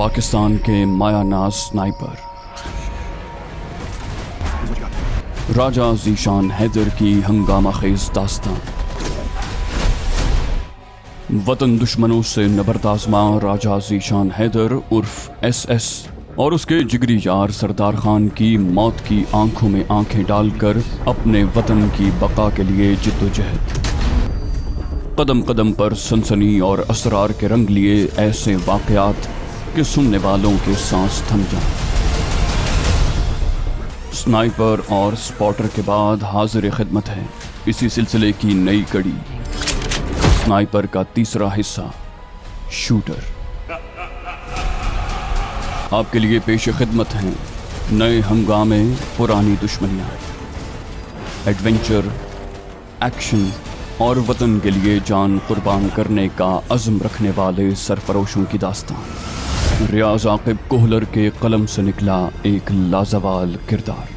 पाकिस्तान के मायानाज स्नाइपर राजा ज़ीशान हैदर की हंगामा खेज दास्तान। वतन दुश्मनों से नबर्द आज़मा राजा ज़ीशान हैदर उर्फ SS और उसके जिगरी यार सरदार खान की मौत की आंखों में आंखें डालकर अपने वतन की बका के लिए जिद्दोजहद। कदम कदम पर सनसनी और असरार के रंग लिए ऐसे वाक़यात कि सुनने वालों के सांस थम जाएं। स्नाइपर और स्पॉटर के बाद हाजिर खिदमत है इसी सिलसिले की नई कड़ी, स्नाइपर का तीसरा हिस्सा शूटर। आपके लिए पेश खिदमत हैं नए हंगामे, पुरानी दुश्मनियाँ, एडवेंचर, एक्शन और वतन के लिए जान कुर्बान करने का अज़्म रखने वाले सरफरोशों की दास्तान। रियाज आकिब कोहलर के कलम से निकला एक लाजवाल किरदार।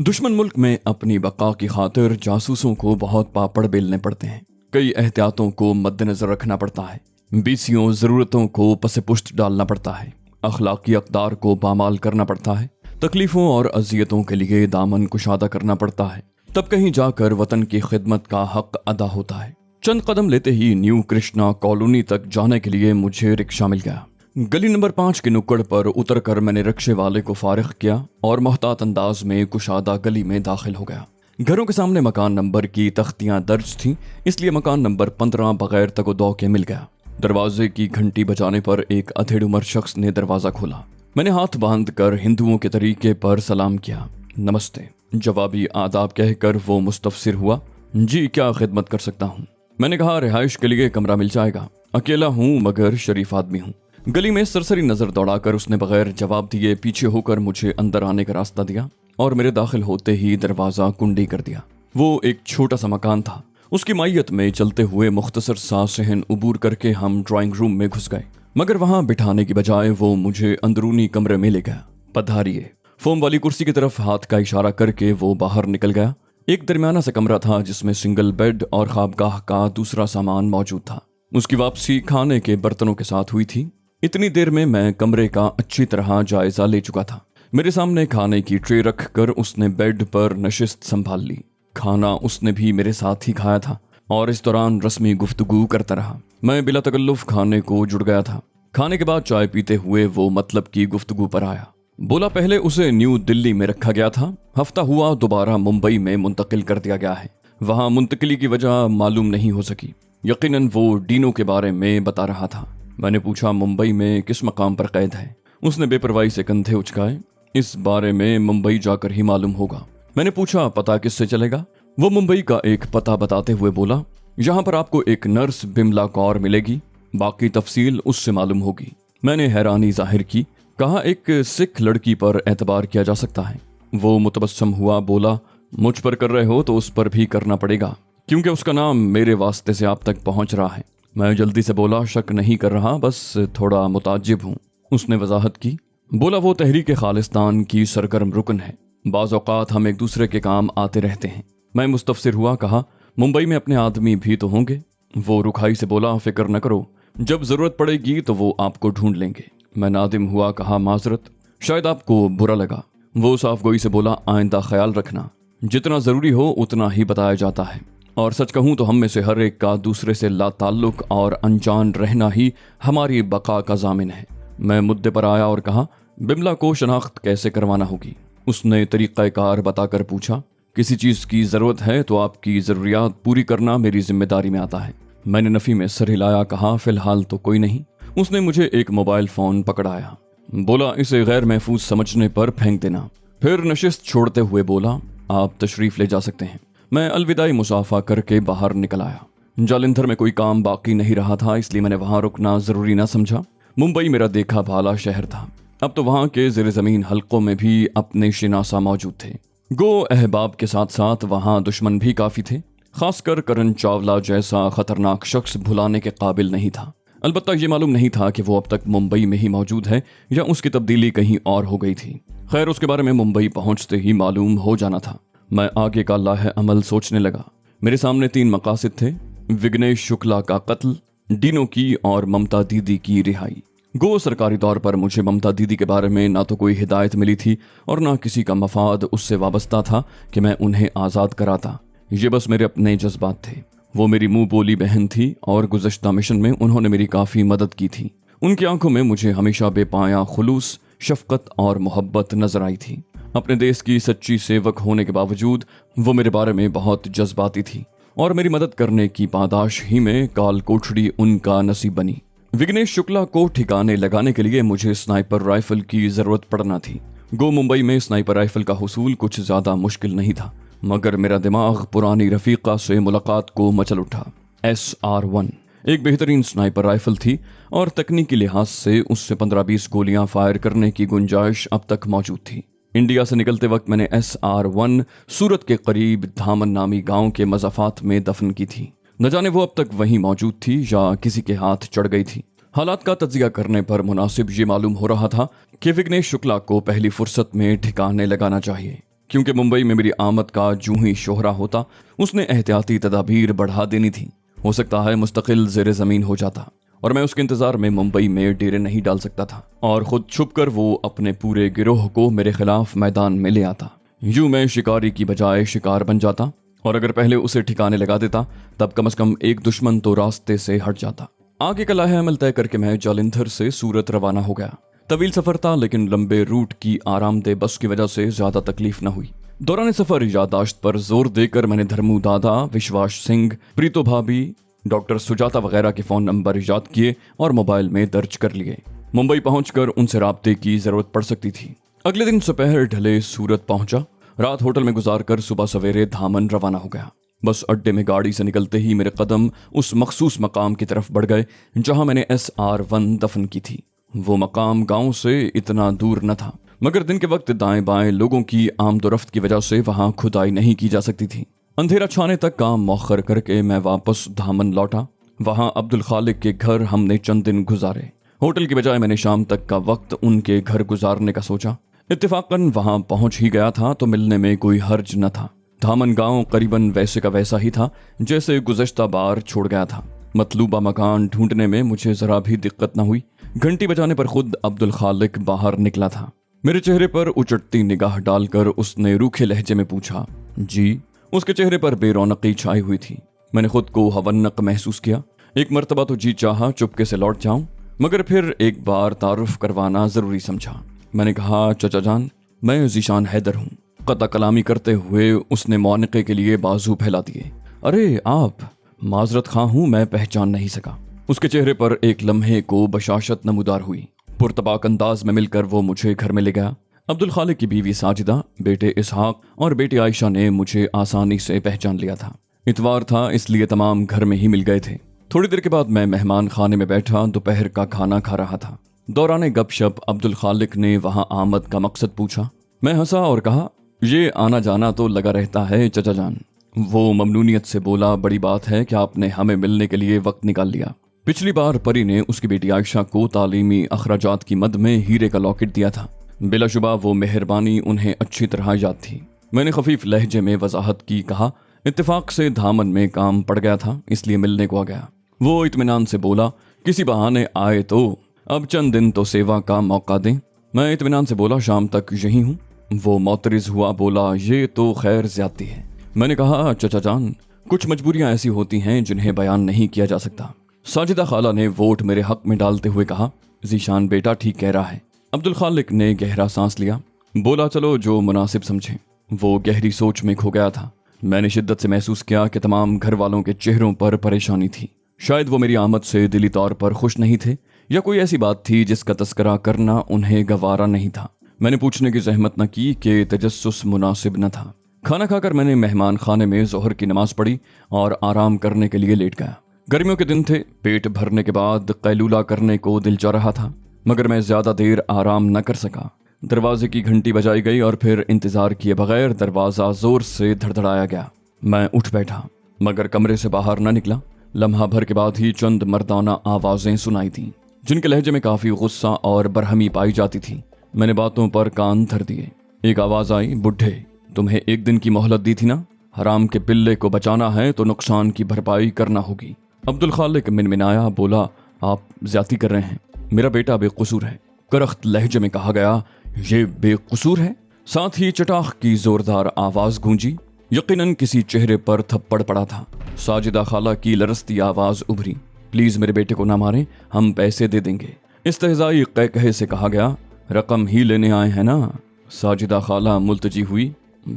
दुश्मन मुल्क में अपनी बका की खातिर जासूसों को बहुत पापड़ बेलने पड़ते हैं। कई एहतियातों को मद्देनजर रखना पड़ता है। बीसियों ज़रूरतों को पसे-पुश्त डालना पड़ता है। अखलाकी अक़दार को पामाल करना पड़ता है। तकलीफ़ों और अज़ियतों के लिए दामन कुशादा करना पड़ता है। तब कहीं जाकर वतन की खिदमत का हक अदा होता है। चंद कदम लेते ही न्यू कृष्णा कॉलोनी तक जाने के लिए मुझे रिक्शा मिल गया। गली नंबर 5 की नुक्कड़ पर उतरकर मैंने रिक्शे वाले को फारिग किया और मोहतात अंदाज में कुशादा गली में दाखिल हो गया। घरों के सामने मकान नंबर की तख्तियां दर्ज थीं, इसलिए मकान नंबर 15 बगैर तगदौ के मिल गया। दरवाजे की घंटी बजाने पर एक अधेड़ उम्र शख्स ने दरवाजा खोला। मैंने हाथ बांध कर हिंदुओं के तरीके पर सलाम किया, नमस्ते। जवाबी आदाब कहकर वो मुस्तफसिर हुआ, जी क्या खिदमत कर सकता हूँ। मैंने कहा, रिहाइश के लिए कमरा मिल जाएगा, अकेला हूँ मगर शरीफ आदमी हूँ। गली में सरसरी नजर दौड़ाकर उसने बगैर जवाब दिए पीछे होकर मुझे अंदर आने का रास्ता दिया और मेरे दाखिल होते ही दरवाजा कुंडी कर दिया। वो एक छोटा सा मकान था। उसकी मायत में चलते हुए मुख्तसर सा सहन उबूर करके हम ड्राइंग रूम में घुस गए, मगर वहां बिठाने की बजाय वो मुझे अंदरूनी कमरे में ले गया। पधारिए। फोम वाली कुर्सी की तरफ हाथ का इशारा करके वो बाहर निकल गया। एक दरमियाना सा कमरा था जिसमें सिंगल बेड और ख्वाबगाह का दूसरा सामान मौजूद था। उसकी वापसी खाने के बर्तनों के साथ हुई थी। इतनी देर में मैं कमरे का अच्छी तरह जायजा ले चुका था। मेरे सामने खाने की ट्रे रख कर उसने बेड पर नशिस्त संभाल ली। खाना उसने भी मेरे साथ ही खाया था और इस दौरान रस्मी गुफ्तगू करता रहा। मैं बिला तकल्लुफ खाने को जुड़ गया था। खाने के बाद चाय पीते हुए वो मतलब की गुफ्तगू पर आया। बोला, पहले उसे न्यू दिल्ली में रखा गया था, हफ्ता हुआ दोबारा मुंबई में मुंतकिल कर दिया गया है। वहां मुंतकिली की वजह मालूम नहीं हो सकी। यकीनन वो डीनो के बारे में बता रहा था। मैंने पूछा, मुंबई में किस मकाम पर कैद है? उसने बेपरवाही से कंधे उचकाए, इस बारे में मुंबई जाकर ही मालूम होगा। मैंने पूछा, पता किससे चलेगा? वो मुंबई का एक पता बताते हुए बोला, यहाँ पर आपको एक नर्स बिमला कौर मिलेगी, बाकी तफसील उससे मालूम होगी। मैंने हैरानी जाहिर की, कहा, एक सिख लड़की पर एतबार किया जा सकता है? वो मुतबस्सम हुआ, बोला, मुझ पर कर रहे हो तो उस पर भी करना पड़ेगा, क्योंकि उसका नाम मेरे वास्ते से आप तक पहुंच रहा है। मैं जल्दी से बोला, शक नहीं कर रहा, बस थोड़ा मुताज्जिब हूँ। उसने वजाहत की, बोला, वो तहरीक खालिस्तान की सरगर्म रुकन है। बाज़ औक़ात हम एक दूसरे के काम आते रहते हैं। मैं मुस्तफसिर हुआ, कहा, मुंबई में अपने आदमी भी तो होंगे? वो रुखाई से बोला, फिक्र न करो, जब ज़रूरत पड़ेगी तो वो आपको ढूंढ लेंगे। मैं नादिम हुआ, कहा, माजरत, शायद आपको बुरा लगा। वो साफ गोई से बोला, आइंदा ख्याल रखना, जितना ज़रूरी हो उतना ही बताया जाता है, और सच कहूँ तो हम में से हर एक का दूसरे से ला ताल्लुक और अनजान रहना ही हमारी बका का जामिन है। मैं मुद्दे पर आया और कहा, बिमला को शनाख्त कैसे करवाना होगी? उसने तरीक़ाकार बताकर पूछा, किसी चीज़ की ज़रूरत है तो आपकी ज़रूरियात पूरी करना मेरी जिम्मेदारी में आता है। मैंने नफ़ी में सर हिलाया, कहा, फ़िलहाल तो कोई नहीं। उसने मुझे एक मोबाइल फ़ोन पकड़ाया, बोला, इसे गैर महफूज समझने पर फेंक देना। फिर नशिस्त छोड़ते हुए बोला, आप तशरीफ़ ले जा सकते हैं। मैं अलविदाई मुसाफा करके बाहर निकल आया। जालंधर में कोई काम बाकी नहीं रहा था, इसलिए मैंने वहाँ रुकना ज़रूरी ना समझा। मुंबई मेरा देखा भाला शहर था। अब तो वहाँ के ज़ेर ज़मीन हल्कों में भी अपने शिनासा मौजूद थे। गो अहबाब के साथ साथ वहाँ दुश्मन भी काफ़ी थे। खासकर करण चावला जैसा खतरनाक शख्स भुलाने के काबिल नहीं था। अलबत्ता ये मालूम नहीं था कि वो अब तक मुंबई में ही मौजूद है या उसकी तब्दीली कहीं और हो गई थी। खैर, उसके बारे में मुंबई पहुंचते ही मालूम हो जाना था। मैं आगे का लाहे अमल सोचने लगा। मेरे सामने 3 मकासद थे। विघ्नेश शुक्ला का कत्ल, डीनो की और ममता दीदी की रिहाई। गो सरकारी तौर पर मुझे ममता दीदी के बारे में ना तो कोई हिदायत मिली थी और ना किसी का मफाद उससे वाबस्ता था कि मैं उन्हें आज़ाद कराता। ये बस मेरे अपने जज्बात थे। वो मेरी मुंह बोली बहन थी और गुज़श्ता मिशन में उन्होंने मेरी काफ़ी मदद की थी। उनकी आंखों में मुझे हमेशा बेपाया खुलूस, शफकत और मोहब्बत नजर आई थी। अपने देश की सच्ची सेवक होने के बावजूद वो मेरे बारे में बहुत जज्बाती थी और मेरी मदद करने की पादाश ही में काल कोठड़ी उनका नसीब बनी। विघ्नेश शुक्ला को ठिकाने लगाने के लिए मुझे स्नाइपर राइफल की जरूरत पड़ना थी। गो मुंबई में स्नाइपर राइफल का हुसूल कुछ ज्यादा मुश्किल नहीं था, मगर मेरा दिमाग पुरानी रफीका से मुलाकात को मचल उठा। SR-1 एक बेहतरीन स्नाइपर राइफल थी और तकनीकी लिहाज से उससे 15-20 गोलियां फायर करने की गुंजाइश अब तक मौजूद थी। इंडिया से निकलते वक्त मैंने SR-1 सूरत के करीब धामन नामी गांव के मज़ाफात में दफन की थी। न जाने वो अब तक वहीं मौजूद थी या किसी के हाथ चढ़ गई थी। हालात का तज्जिया करने पर मुनासिब ये मालूम हो रहा था कि विघ्नेश शुक्ला को पहली फुर्सत में ठिकाने लगाना चाहिए, क्योंकि मुंबई में मेरी आमद का जूं ही शोहरा होता उसने एहतियाती तदाबीर बढ़ा देनी थी। हो सकता है मुस्तकिल ज़ेरे ज़मीन हो जाता और मैं उसके इंतजार में मुंबई में डेरे नहीं डाल सकता था और खुद छुपकर वो अपने पूरे गिरोह को मेरे खिलाफ मैदान में ले आता। यूं मैं शिकारी की बजाय शिकार बन जाता और अगर पहले उसे ठिकाने लगा देता तब कम से कम एक दुश्मन तो रास्ते से हट जाता। आगे का लाहे अमल तय करके मैं जालंधर से सूरत रवाना हो गया। तवील सफर था, लेकिन लंबे रूट की आरामदेह बस की वजह से ज्यादा तकलीफ न हुई। दौरान सफर यादाश्त पर जोर देकर मैंने धर्मू दादा, विश्वास सिंह, प्रीतो भाभी, डॉक्टर सुजाता वगैरह के फोन नंबर याद किए और मोबाइल में दर्ज कर लिए। मुंबई पहुंचकर उनसे राब्ते की जरूरत पड़ सकती थी। अगले दिन दोपहर ढले सूरत पहुंचा। रात होटल में गुजारकर सुबह सवेरे धामन रवाना हो गया। बस अड्डे में गाड़ी से निकलते ही मेरे कदम उस मखसूस मकाम की तरफ बढ़ गए जहां मैंने SR-1 दफन की थी। वो मकाम गांव से इतना दूर न था, मगर दिन के वक्त दाएं बाएं लोगों की आमदोरफ्त की वजह से वहां खुदाई नहीं की जा सकती थी। अंधेरा छाने तक काम मौखर करके मैं वापस धामन लौटा। वहां अब्दुल खालिक के घर हमने चंद दिन गुजारे। होटल की बजाय मैंने शाम तक का वक्त उनके घर गुजारने का सोचा। इत्तेफाकन वहां पहुंच ही गया था तो मिलने में कोई हर्ज न था। धामन गांव करीबन वैसे का वैसा ही था जैसे गुज़श्ता बार छोड़ गया था। मतलूबा मकान ढूंढने में मुझे जरा भी दिक्कत न हुई। घंटी बजाने पर खुद अब्दुल खालिक बाहर निकला था। मेरे चेहरे पर उचटती निगाह डालकर उसने रूखे लहजे में पूछा, जी। उसके चेहरे पर बेरौनकी छाई हुई थी। मैंने खुद को हवन्नक महसूस किया। एक मर्तबा तो जी चाहा चुपके से लौट जाऊं, मगर फिर एक बार तारुफ करवाना जरूरी समझा। मैंने कहा, चचा जान, मैं ज़ीशान हैदर हूँ। कता कलामी करते हुए उसने मौनिके के लिए बाजू फैला दिए। अरे आप, माजरत खां हूँ, मैं पहचान नहीं सका। उसके चेहरे पर एक लम्हे को बशाशत नमूदार हुई। पुरतबाक अंदाज में मिलकर वो मुझे घर में ले गया। अब्दुल खालिक की बीवी साजिदा, बेटे इसहाक और बेटी आयशा ने मुझे आसानी से पहचान लिया था। इतवार था, इसलिए तमाम घर में ही मिल गए थे। थोड़ी देर के बाद मैं मेहमान खाने में बैठा दोपहर का खाना खा रहा था। दौरान गपशप अब्दुल खालिक ने वहां आमद का मकसद पूछा। मैं हंसा और कहा, ये आना जाना तो लगा रहता है चचा जान। वो ममनूनियत से बोला, बड़ी बात है कि आपने हमें मिलने के लिए वक्त निकाल लिया। पिछली बार परी ने उसकी बेटी आयशा को तालीमी अखराजात की मद में हीरे का लॉकेट दिया था। बिलाशुबा वो मेहरबानी उन्हें अच्छी तरह याद थी। मैंने खफीफ लहजे में वजाहत की, कहा, इत्तेफाक से धामन में काम पड़ गया था, इसलिए मिलने को आ गया। वो इत्मीनान से बोला, किसी बहाने आए तो अब चंद दिन तो सेवा का मौका दें। मैं इत्मीनान से बोला, शाम तक यही हूँ। वो मोतरिज हुआ, बोला, ये तो खैर ज्यादती है। मैंने कहा, चचा जान, कुछ मजबूरियां ऐसी होती हैं जिन्हें बयान नहीं किया जा सकता। साजिदा खाला ने वोट मेरे हक में डालते हुए कहा, ज़ीशान बेटा ठीक कह रहा है। अब्दुल खालिक ने गहरा सांस लिया, बोला, चलो जो मुनासिब समझें। वो गहरी सोच में खो गया था। मैंने शिद्दत से महसूस किया कि तमाम घर वालों के चेहरों पर परेशानी थी। शायद वो मेरी आमद से दिली तौर पर खुश नहीं थे, या कोई ऐसी बात थी जिसका तस्करा करना उन्हें गवारा नहीं था। मैंने पूछने की जहमत न की कि तजस्सुस मुनासिब न था। खाना खाकर मैंने मेहमान खाने में जोहर की नमाज पढ़ी और आराम करने के लिए लेट गया। गर्मियों के दिन थे। पेट भरने के बाद कैलूला करने को दिल चाह रहा था, मगर मैं ज्यादा देर आराम न कर सका। दरवाजे की घंटी बजाई गई और फिर इंतजार किए बगैर दरवाजा जोर से धड़धड़ाया गया। मैं उठ बैठा, मगर कमरे से बाहर न निकला। लम्हा भर के बाद ही चंद मर्दाना आवाजें सुनाई थीं, जिनके लहजे में काफी गुस्सा और बरहमी पाई जाती थी। मैंने बातों पर कान धर दिए। एक आवाज आई, बुढ़े, तुम्हें एक दिन की मोहलत दी थी ना, हराम के पिल्ले को बचाना है तो नुकसान की भरपाई करना होगी। अब्दुल खालिक मिनमिनाया, बोला, आप ज्यादती कर रहे हैं, मेरा बेटा बेकसूर है। करख्त लहजे में कहा गया, ये बेकसूर है? साथ ही चटाख की जोरदार आवाज गूंजी। यकीनन किसी चेहरे पर थप्पड़ पड़ा था। साजिदा खाला की लरसती आवाज उभरी, प्लीज मेरे बेटे को ना मारें, हम पैसे दे देंगे। इस्तेहज़ाई कहे से कहा गया, रकम ही लेने आए हैं ना? साजिदा खाला मुल्तजी हुई,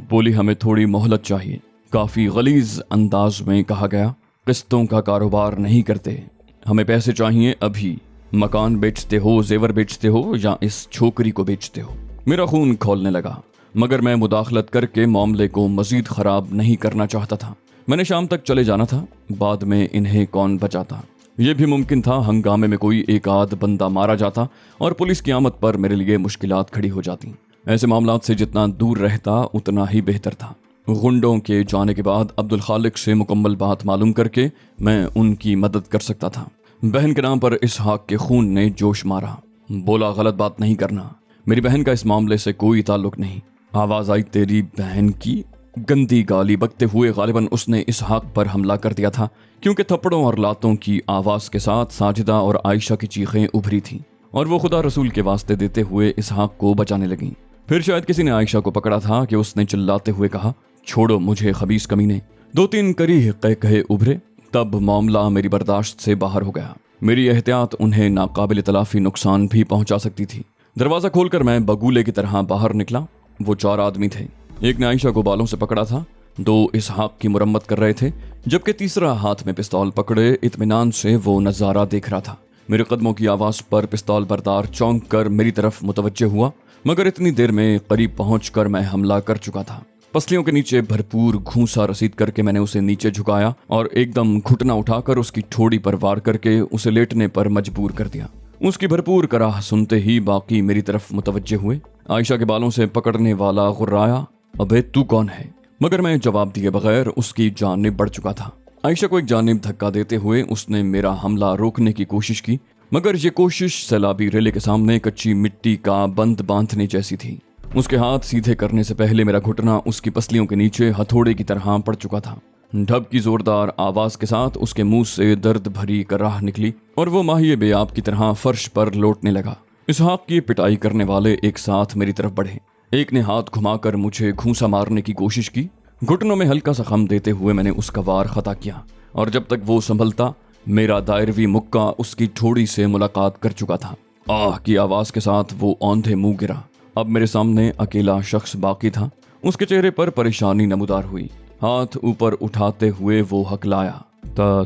बोली, हमें थोड़ी मोहलत चाहिए। काफी गलीज अंदाज में कहा गया, किस्तों का कारोबार नहीं करते, हमें पैसे चाहिए अभी। मकान बेचते हो, जेवर बेचते हो, या इस छोकरी को बेचते हो? मेरा खून खौलने लगा, मगर मैं मुदाखलत करके मामले को मजीद खराब नहीं करना चाहता था। मैंने शाम तक चले जाना था, बाद में इन्हें कौन बचाता। यह भी मुमकिन था हंगामे में कोई एक आध बंदा मारा जाता और पुलिस की आमद पर मेरे लिए मुश्किलात खड़ी हो जाती। ऐसे मामलात से जितना दूर रहता उतना ही बेहतर था। गुंडों के जाने के बाद अब्दुल खालिक से मुकम्मल बात मालूम करके मैं उनकी मदद कर सकता था। बहन के नाम पर इसहाक के खून ने जोश मारा। बोला, गलत बात नहीं करना, मेरी बहन का इस मामले से कोई ताल्लुक नहीं। आवाज आई, तेरी बहन की? गंदी गाली बकते हुए गालिबन उसने इसहाक पर हमला कर दिया था, क्योंकि थप्पड़ों और लातों की आवाज के साथ साजिदा और आयशा की चीखें उभरी थीं और वो खुदा रसूल के वास्ते देते हुए इसहाक को बचाने लगीं। फिर शायद किसी ने आयशा को पकड़ा था कि उसने चिल्लाते हुए कहा, छोड़ो मुझे खबीस कमीने। 2-3 करीह कहे उभरे, तब मामला मेरी बर्दाश्त से बाहर हो गया। मेरी एहतियात उन्हें नाकाबिल तलाफी नुकसान भी पहुंचा सकती थी। दरवाजा खोलकर मैं बगूले की तरह बाहर निकला। वो 4 आदमी थे। एक ने आयशा को बालों से पकड़ा था, 2 इसहाक की मुरम्मत कर रहे थे, जबकि तीसरा हाथ में पिस्तौल पकड़े इत्मीनान से वो नजारा देख रहा था। मेरे कदमों की आवाज पर पिस्तौल बरदार चौंक कर मेरी तरफ मुतवज्जे हुआ, मगर इतनी देर में करीब पहुंचकर मैं हमला कर चुका था। पसलियों के नीचे भरपूर घूंसा रसीद करके मैंने उसे नीचे झुकाया और एकदम घुटना उठाकर उसकी ठोड़ी पर वार करके उसे लेटने पर मजबूर कर दिया। उसकी भरपूर कराह सुनते ही बाकी मेरी तरफ मुतवज्जे हुए। आयशा के बालों से पकड़ने वाला गुर्राया, अबे तू कौन है? मगर मैं जवाब दिए बगैर उसकी जानिब बढ़ चुका था। आयशा को एक जानिब धक्का देते हुए उसने मेरा हमला रोकने की कोशिश की, मगर ये कोशिश सैलाबी रेले के सामने कच्ची मिट्टी का बंद बांधने जैसी थी। उसके हाथ सीधे करने से पहले मेरा घुटना उसकी पसलियों के नीचे हथौड़े की तरह पड़ चुका था। ढब की जोरदार आवाज के साथ उसके मुंह से दर्द भरी कराह निकली और वो माहिए बेआब की तरह फर्श पर लौटने लगा। इसहाक की पिटाई करने वाले एक साथ मेरी तरफ बढ़े। एक ने हाथ घुमाकर मुझे घूंसा मारने की कोशिश की। घुटनों में हल्का सा खम देते हुए मैंने उसका वार खता किया और जब तक वो संभलता मेरा दायरवी मुक्का उसकी ठोड़ी से मुलाकात कर चुका था। आह की आवाज के साथ वो औंधे मुंह गिरा। अब मेरे सामने अकेला शख्स बाकी था। उसके चेहरे पर परेशानी नमूदार हुई। हाथ ऊपर उठाते हुए वो हकलाया,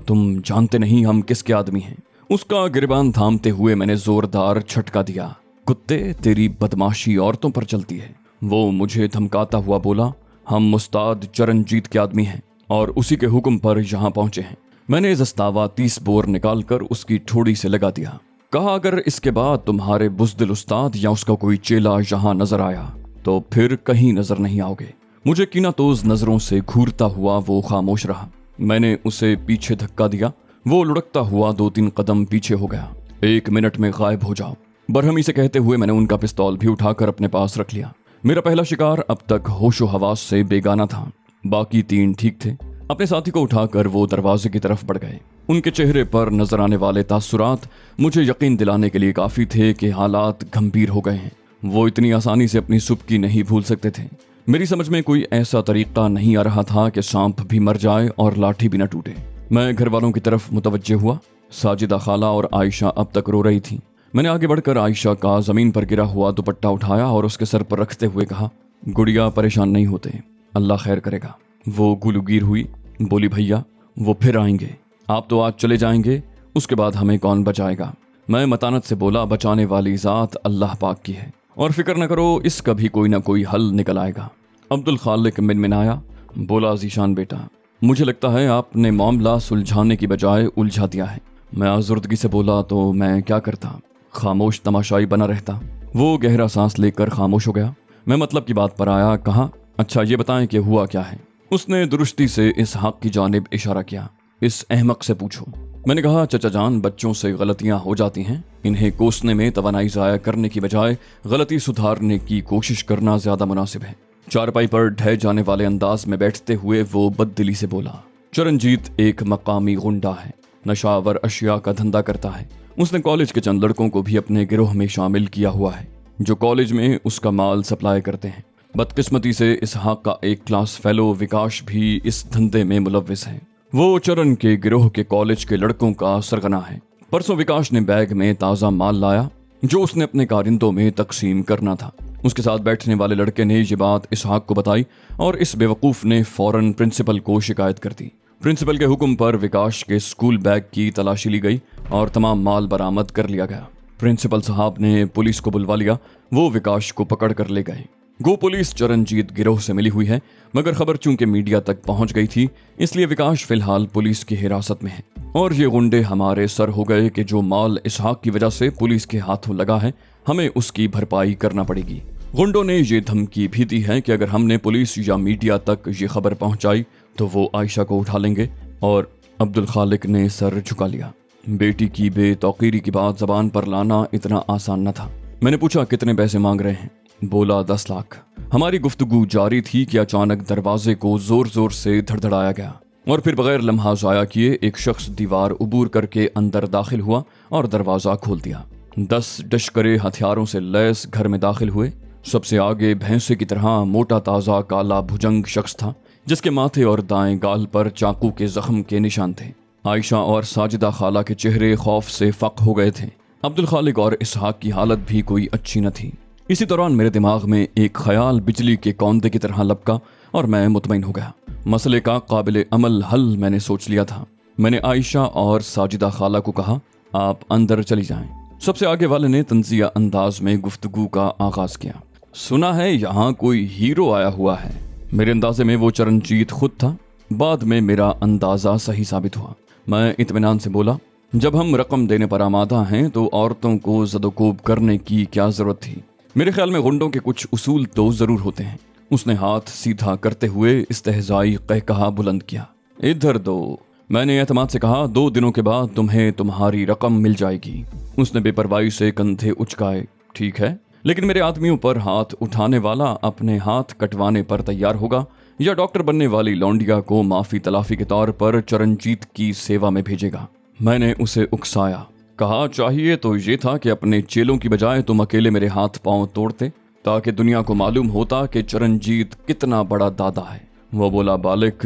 तुम जानते नहीं हम किसके आदमी हैं? उसका गिरबान थामते हुए मैंने जोरदार झटका दिया। कुत्ते, तेरी बदमाशी औरतों पर चलती है। वो मुझे धमकाता हुआ बोला, हम मुस्ताद चरणजीत के आदमी हैं और उसी के हुक्म पर यहाँ पहुंचे हैं। मैंने जस्तावा 30 बोर निकालकर उसकी ठोड़ी से लगा दिया। कहा, अगर इसके बाद तुम्हारे बुज़दिल उस्ताद या उसका कोई चेला यहाँ नजर आया तो फिर कहीं नजर नहीं आओगे। मुझे कीनातोज नजरों से घूरता हुआ वो खामोश रहा। मैंने उसे पीछे धक्का दिया। वो लुढ़कता हुआ 2-3 कदम पीछे हो गया। 1 मिनट में गायब हो जाओ, बरहमी से कहते हुए मैंने उनका पिस्तौल भी उठाकर अपने पास रख लिया। मेरा पहला शिकार अब तक होशो हवास से बेगाना था। बाकी 3 ठीक थे। अपने साथी को उठाकर वो दरवाजे की तरफ बढ़ गए। उनके चेहरे पर नजर आने वाले तासुरात मुझे यकीन दिलाने के लिए काफी थे कि हालात गंभीर हो गए हैं। वो इतनी आसानी से अपनी सुबकी नहीं भूल सकते थे। मेरी समझ में कोई ऐसा तरीका नहीं आ रहा था कि सांप भी मर जाए और लाठी भी न टूटे। मैं घर वालों की तरफ मुतवज्जे हुआ। साजिदा खाला और आयशा अब तक रो रही थी। मैंने आगे बढ़कर आयशा का जमीन पर गिरा हुआ दुपट्टा उठाया और उसके सर पर रखते हुए कहा, गुड़िया परेशान नहीं होते, अल्लाह खैर करेगा। वो गुलूगीर हुई, बोली, भैया वो फिर आएंगे, आप तो आज चले जाएंगे, उसके बाद हमें कौन बचाएगा? मैं मतानत से बोला, बचाने वाली ज़ात अल्लाह पाक की है और फिक्र न करो, इसका भी कोई ना कोई हल निकल आएगा। अब्दुल खालिक मिनमिनाया, बोला, ज़ीशान बेटा, मुझे लगता है आपने मामला सुलझाने की बजाय उलझा दिया है। मैं आज़ुर्दगी से बोला, तो मैं क्या करता, खामोश तमाशाई बना रहता। वो गहरा सांस लेकर खामोश हो गया। मैं मतलब की बात पर आया। कहा, अच्छा ये बताएं कि हुआ क्या है? उसने दुरुस्ती से इस हक की जानिब इशारा किया। इस अहमक से पूछो। मैंने कहा, चचा जान, बच्चों से गलतियां हो जाती हैं, इन्हें कोसने में तवानाई ज़ाया करने की बजाय गलती सुधारने की कोशिश करना ज्यादा मुनासिब है। चारपाई पर ढह जाने वाले अंदाज में बैठते हुए वो बददिली से बोला, चरणजीत एक मकामी गुंडा है, नशावर अशिया का धंधा करता है। उसने कॉलेज के चंद लड़कों को भी अपने गिरोह में शामिल किया हुआ है, जो कॉलेज में उसका माल सप्लाई करते हैं। बदकिस्मती से इसहाक का एक क्लास फेलो विकास भी इस धंधे में मुलव्विस है। वो चरण के गिरोह के कॉलेज के लड़कों का सरगना है। परसों विकास ने बैग में ताज़ा माल लाया जो उसने अपने कारिंदों में तकसीम करना था। उसके साथ बैठने वाले लड़के ने ये बात इसहाक को बताई और इस बेवकूफ़ ने फौरन प्रिंसिपल को शिकायत कर दी। प्रिंसिपल के हुक्म पर विकास के स्कूल बैग की तलाशी ली गई और तमाम माल बरामद कर लिया गया। प्रिंसिपल साहब ने पुलिस को बुलवा लिया। वो विकास को पकड़ कर ले गए। गो पुलिस चरणजीत गिरोह से मिली हुई है, मगर खबर चूंकि मीडिया तक पहुंच गई थी, इसलिए विकास फिलहाल पुलिस की हिरासत में है। और ये गुंडे हमारे सर हो गए कि जो माल इसहाक की वजह से पुलिस के हाथों लगा है, हमें उसकी भरपाई करना पड़ेगी। गुंडों ने ये धमकी भी दी है कि अगर हमने पुलिस या मीडिया तक ये खबर पहुंचाई तो वो आयशा को उठा लेंगे। और अब्दुल खालिक ने सर झुका लिया। बेटी की बेतौकीरी की बात जबान पर लाना इतना आसान न था। मैंने पूछा, कितने पैसे मांग रहे हैं? बोला 10 लाख। हमारी गुफ्तगू जारी थी कि अचानक दरवाजे को जोर जोर से धड़धड़ाया गया और फिर बगैर लम्हा ज़ाया किए एक शख्स दीवार उबूर करके अंदर दाखिल हुआ और दरवाजा खोल दिया। 10 डशकरे हथियारों से लैस घर में दाखिल हुए। सबसे आगे भैंसे की तरह मोटा ताज़ा काला भुजंग शख्स था, जिसके माथे और दाएं गाल पर चाकू के जख्म के निशान थे। आयशा और साजिदा खाला के चेहरे खौफ से फक हो गए थे। अब्दुल खालिक और इसहाक की हालत भी कोई अच्छी न थी। इसी दौरान मेरे दिमाग में एक ख्याल बिजली के कौंदे की तरह लपका और मैं मुतमईन हो गया। मसले का काबिल अमल हल मैंने सोच लिया था। मैंने आयशा और साजिदा खाला को कहा, आप अंदर चली जाएं। सबसे आगे वाले ने तंजिया अंदाज में गुफ्तगू का आगाज किया। सुना है यहाँ कोई हीरो आया हुआ है। मेरे अंदाजे में वो चरणजीत खुद था। बाद में मेरा अंदाजा सही साबित हुआ। मैं इत्मीनान से बोला, जब हम रकम देने पर आमादा हैं तो औरतों को ज़दोकोब करने की क्या जरूरत थी? मेरे ख्याल में गुंडों के कुछ उसूल तो जरूर होते हैं। उसने हाथ सीधा करते हुए इस्तेहजाई कहकहा बुलंद किया। इधर दो। मैंने एतमाद से कहा, 2 दिनों के बाद तुम्हें तुम्हारी रकम मिल जाएगी। उसने बेपरवाही से कंधे उचकाए। ठीक है, लेकिन मेरे आदमियों पर हाथ उठाने वाला अपने हाथ कटवाने पर तैयार होगा या डॉक्टर बनने वाली लौंडिया को माफी तलाफी के तौर पर चरणजीत की सेवा में भेजेगा? मैंने उसे उकसाया। कहा, चाहिए तो ये था कि अपने चेलों की बजाय तुम अकेले मेरे हाथ पांव तोड़ते, ताकि दुनिया को मालूम होता कि चरणजीत कितना बड़ा दादा है। वो बोला, बालिक,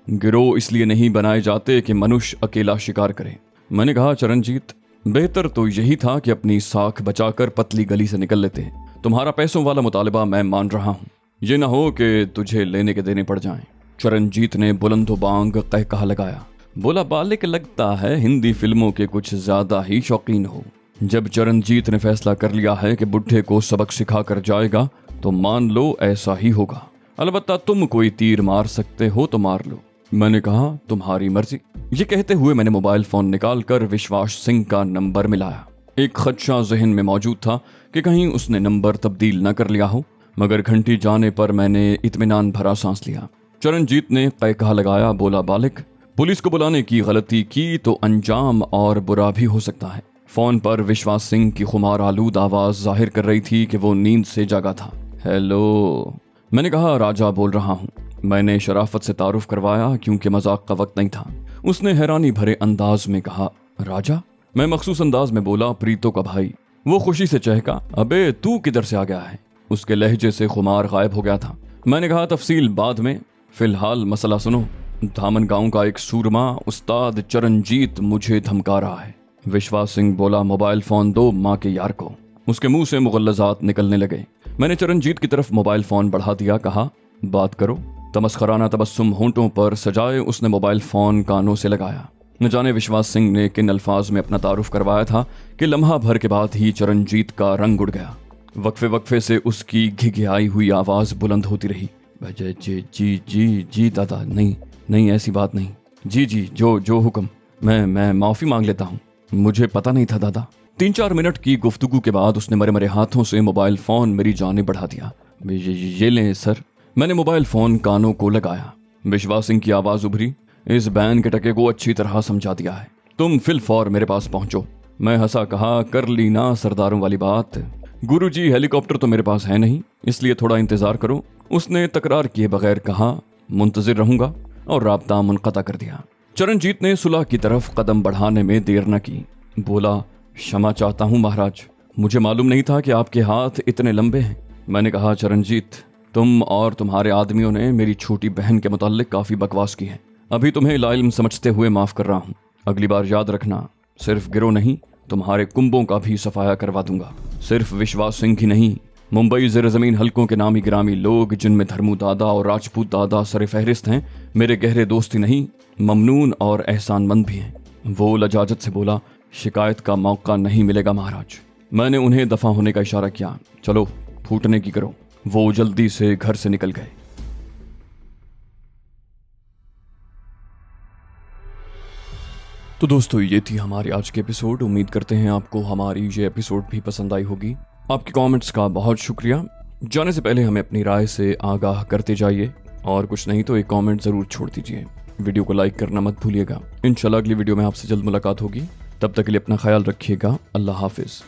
गिरोह इसलिए नहीं बनाए जाते कि मनुष्य अकेला शिकार करे। मैंने कहा, चरणजीत, बेहतर तो यही था कि अपनी साख बचाकर पतली गली से निकल लेते। तुम्हारा पैसों वाला मुतालिबा मैं मान रहा हूँ, ये ना हो कि तुझे लेने के देने पड़ जाएं। चरणजीत ने बुलंदो बांग कहकहा लगाया। बोला, बालिक, लगता है हिंदी फिल्मों के कुछ ज्यादा ही शौकीन हो। जब चरणजीत ने फैसला कर लिया है कि बुढ़े को सबक सिखा कर जाएगा तो मान लो ऐसा ही होगा। अलबत्ता तुम कोई तीर मार सकते हो तो मार लो। मैंने कहा, तुम्हारी मर्जी। ये कहते हुए मैंने मोबाइल फोन निकालकर विश्वास सिंह का नंबर मिलाया। एक खदशा जहन में मौजूद था कि कहीं उसने नंबर तब्दील न कर लिया हो, मगर घंटी जाने पर मैंने इत्मीनान भरा सांस लिया। चरणजीत ने कहकहा लगाया। बोला, बालिक, पुलिस को बुलाने की गलती की तो अंजाम और बुरा भी हो सकता है। फोन पर विश्वास सिंह की खुमार आलूद आवाज जाहिर कर रही थी कि वो नींद से जागा था। हेलो, मैंने कहा, राजा बोल रहा हूँ। मैंने शराफत से तारुफ करवाया क्योंकि मजाक का वक्त नहीं था। उसने हैरानी भरे अंदाज में कहा, राजा? मैं मखसूस अंदाज में बोला, प्रीतो का भाई। वो खुशी से चहका, अबे तू किधर से आ गया है? उसके लहजे से खुमार गायब हो गया था। मैंने कहा, तफसील बाद में, फिलहाल मसला सुनो। धामन गांव का एक सूरमा उस्ताद चरणजीत मुझे धमका रहा है। विश्वास सिंह बोला, मोबाइल फोन दो माँ के यार को। उसके मुंह से मुगल्लजात निकलने लगे। मैंने चरणजीत की तरफ मोबाइल फोन बढ़ा दिया। कहा, बात करो। तमस्खराना तबस्सुम होंठों पर सजाए उसने मोबाइल फोन कानों से लगाया। न जाने विश्वास सिंह ने किन अल्फाज में अपना तारुफ करवाया था कि लम्हा भर के बाद ही चरणजीत का रंग उड़ गया। वक्फे वक्फे से उसकी घिघियाई हुई आवाज बुलंद होती रही। जी जी जी जी जी दादा, नहीं ऐसी बात नहीं। जी जी, जो हुक्म। मैं माफी मांग लेता हूँ, मुझे पता नहीं था दादा। 3-4 मिनट की गुफ्तगू के बाद उसने मरे मरे हाथों से मोबाइल फोन मेरी जाने बढ़ा दिया। ये लें सर। मैंने मोबाइल फोन कानों को लगाया। विश्वास सिंह की आवाज उभरी। इस बैन के टके को अच्छी तरह समझा दिया है, तुम फिलफौर मेरे पास पहुंचो। मैं हंसा, कहा, कर ली ना सरदारों वाली बात। गुरुजी, हेलीकॉप्टर तो मेरे पास है नहीं, इसलिए थोड़ा इंतजार करो। उसने तकरार किए बगैर कहा, मुंतजिर रहूंगा, और राब्ता मुनक़ता कर दिया। चरणजीत ने सुलह की तरफ कदम बढ़ाने में देर न की। बोला, क्षमा चाहता हूँ महाराज, मुझे मालूम नहीं था कि आपके हाथ इतने लंबे हैं। मैंने कहा, चरणजीत, तुम और तुम्हारे आदमियों ने मेरी छोटी बहन के मुताल्लिक काफ़ी बकवास की है। अभी तुम्हें लाइल्म समझते हुए माफ़ कर रहा हूँ। अगली बार याद रखना, सिर्फ गिरोह नहीं, तुम्हारे कुंभों का भी सफाया करवा दूंगा। सिर्फ विश्वास सिंह ही नहीं, मुंबई ज़मीन हल्कों के नामी गिरामी लोग, जिनमें धर्मू दादा और राजपूत दादा सरे फहरिस्त हैं, मेरे गहरे दोस्त ही नहीं, ममनून और एहसानमंद भी हैं। वो लजाजत से बोला, शिकायत का मौका नहीं मिलेगा महाराज। मैंने उन्हें दफा होने का इशारा किया। चलो फूटने की करो। वो जल्दी से घर से निकल गए। तो दोस्तों, ये थी हमारी आज की एपिसोड। उम्मीद करते हैं आपको हमारी ये एपिसोड भी पसंद आई होगी। आपके कमेंट्स का बहुत शुक्रिया। जाने से पहले हमें अपनी राय से आगाह करते जाइए, और कुछ नहीं तो एक कमेंट ज़रूर छोड़ दीजिए। वीडियो को लाइक करना मत भूलिएगा। इंशाल्लाह अगली वीडियो में आपसे जल्द मुलाकात होगी। तब तक के लिए अपना ख्याल रखिएगा। अल्लाह हाफिज़।